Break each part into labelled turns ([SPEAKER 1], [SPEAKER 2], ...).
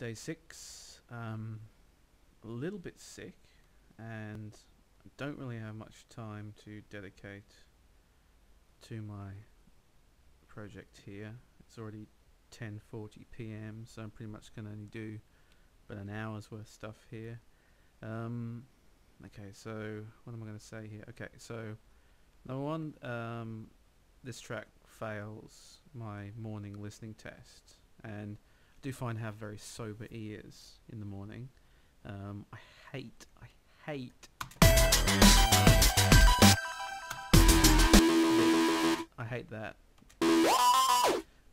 [SPEAKER 1] Day 6. A little bit sick, and I don't really have much time to dedicate to my project here. It's already 10:40 p.m, so I'm pretty much going to only do about an hour's worth of stuff here. Okay, so what am I going to say here? Okay, so number one, this track fails my morning listening test, and I do find I have very sober ears in the morning. I hate that.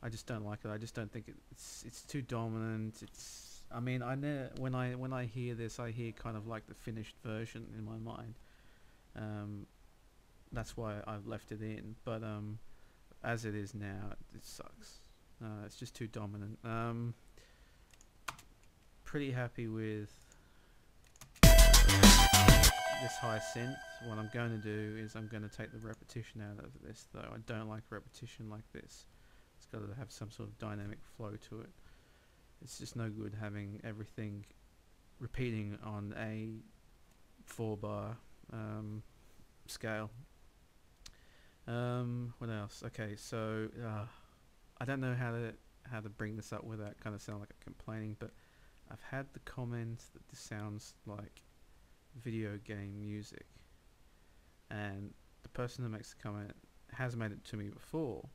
[SPEAKER 1] I just don't like it. I just don't think it's too dominant. I mean, when I hear this, I hear kind of like the finished version in my mind. That's why I've left it in. But as it is now, it sucks. It's just too dominant. Pretty happy with this high synth. What I'm going to do is I'm going to take the repetition out of this, though. I don't like repetition like this. It's got to have some sort of dynamic flow to it. It's just no good having everything repeating on a 4-bar scale. What else? Okay, so I don't know how to bring this up without kind of sound like I'm complaining, but I've had the comment that this sounds like video game music, and the person who makes the comment has made it to me before,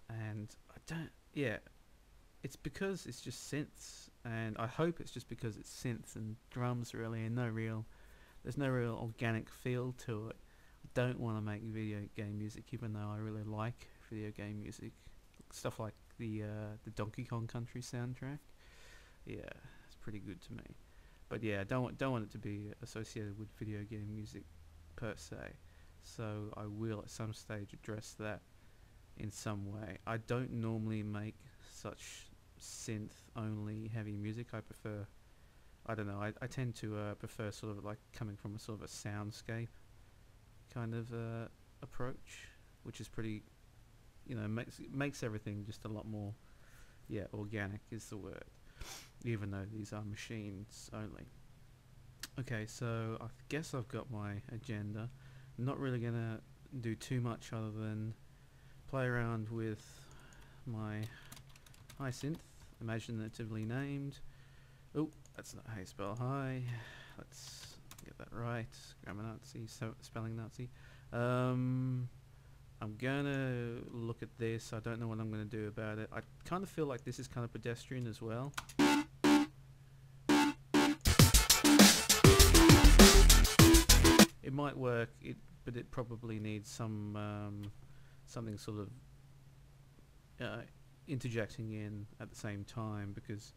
[SPEAKER 1] and I don't. Yeah, it's because it's just synths, and I hope it's just because it's synths and drums really, and there's no real organic feel to it. I don't want to make video game music, even though I really like video game music, stuff like the Donkey Kong Country soundtrack. Yeah, it's pretty good to me. But yeah, I don't want it to be associated with video game music per se. So I will at some stage address that in some way. I don't normally make such synth-only heavy music. I prefer, I don't know, I tend to prefer sort of like coming from a sort of a soundscape kind of approach, which is pretty, makes everything just a lot more, organic is the word, even though these are machines only. Okay, so I guess I've got my agenda. I'm not really gonna do too much other than play around with my high synth, imaginatively named. Oh, that's not how you spell high. Let's get that right. Grammar Nazi, spelling Nazi. I'm gonna look at this. I don't know what I'm gonna do about it. I kind of feel like this is kind of pedestrian as well. It might work, but it probably needs some something sort of interjecting in at the same time, because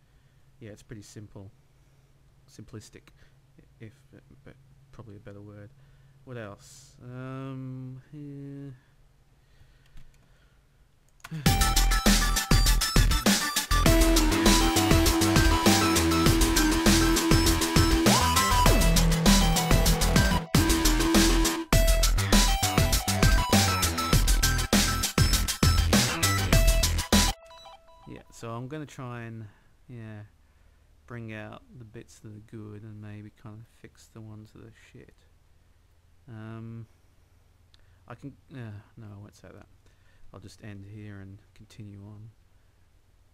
[SPEAKER 1] it's pretty simplistic, if probably a better word. What else? Here. So I'm going to try and bring out the bits that are good and maybe kind of fix the ones that are shit. I can no, I won't say that. I'll just end here and continue on.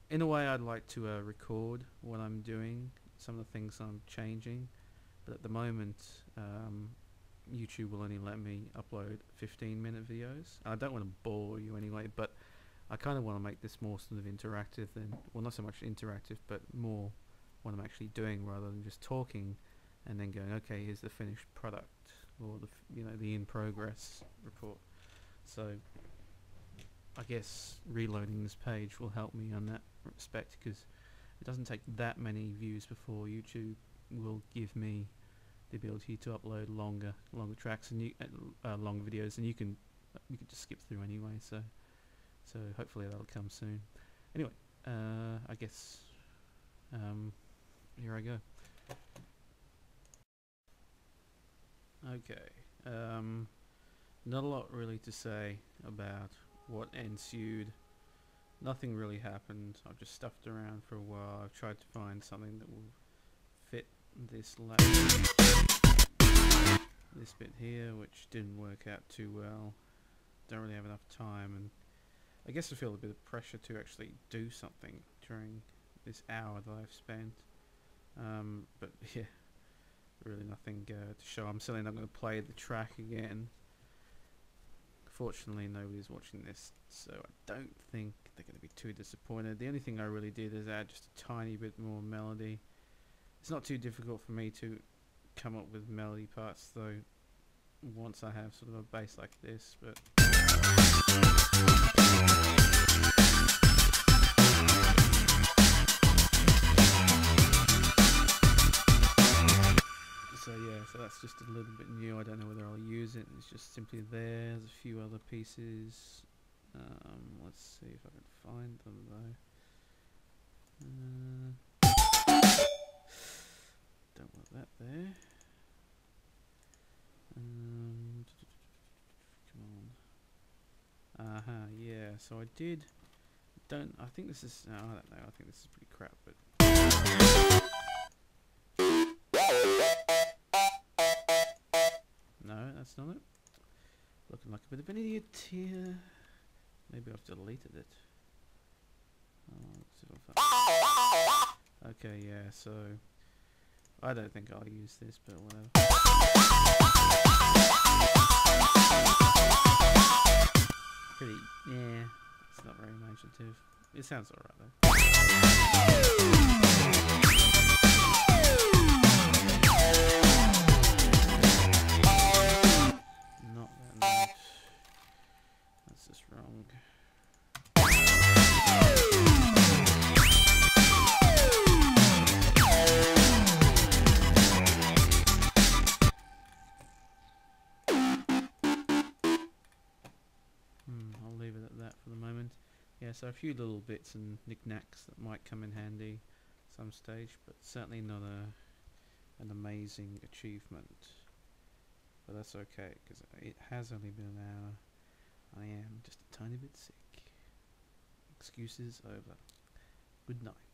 [SPEAKER 1] In a way, I'd like to record what I'm doing, some of the things I'm changing, but at the moment YouTube will only let me upload 15-minute videos. I don't want to bore you anyway, but I kind of want to make this more sort of interactive than, well, not so much interactive, but more what I'm actually doing rather than just talking and then going, okay, here's the finished product, or the in progress report. So I guess reloading this page will help me on that respect, because it doesn't take that many views before YouTube will give me the ability to upload longer tracks and long videos, and you can just skip through anyway. So hopefully that'll come soon. Anyway, I guess here I go. Okay, not a lot really to say about what ensued nothing really happened. I've just stuffed around for a while. I've tried to find something that will fit this this bit here, which didn't work out too well. Don't really have enough time, and I guess I feel a bit of pressure to actually do something during this hour that I've spent. But yeah, really nothing to show. I'm certainly not going to play the track again. Fortunately, nobody's watching this, so I don't think they're going to be too disappointed. The only thing I really did is add just a tiny bit more melody. It's not too difficult for me to come up with melody parts, though, once I have sort of a bass like this, but so yeah, so that's just a little bit new. I don't know whether I'll use it. It's just simply there. There's a few other pieces. Let's see if I can find them though. Don't want that there. Come on. Yeah. So I did. I think this is. I don't know. I think this is pretty crap, but. No, that's not it. Looking like a bit of an idiot here. Maybe I've deleted it. Okay, yeah, so I don't think I'll use this, but whatever. Pretty, yeah, it's not very imaginative. It sounds alright though. Not that note. That's just wrong. I'll leave it at that for the moment. Yeah, so a few little bits and knickknacks that might come in handy some stage, but certainly not an amazing achievement. But that's okay, because it has only been an hour. I am just a tiny bit sick. Excuses over. Good night.